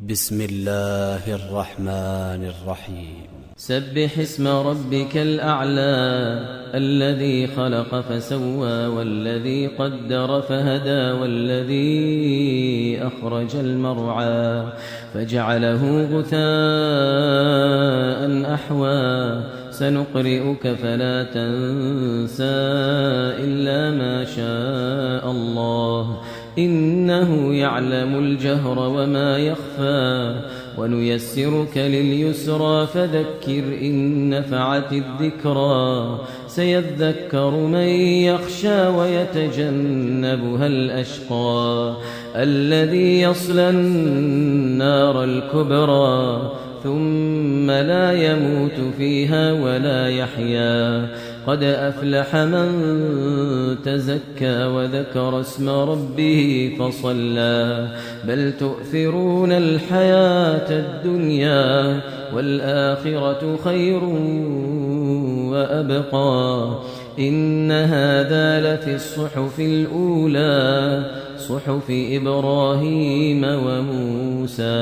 بسم الله الرحمن الرحيم. سبح اسم ربك الأعلى الذي خلق فسوى والذي قدر فهدى والذي أخرج المرعى فجعله غثاء أحوى سنقرئك فلا تنسى إلا ما شاء الله إنه يعلم الجهر وما يخفى ونيسرك لليسرى فذكر إن نفعت الذكرى سيذكر من يخشى ويتجنبها الأشقى الذي يصلى النار الكبرى ثم لا يموت فيها ولا يحيا قد أفلح من تزكى وذكر اسم ربه فصلى بل تؤثرون الحياة الدنيا والآخرة خير وأبقى إن هذا لفي الصحف الأولى صحف إبراهيم وموسى.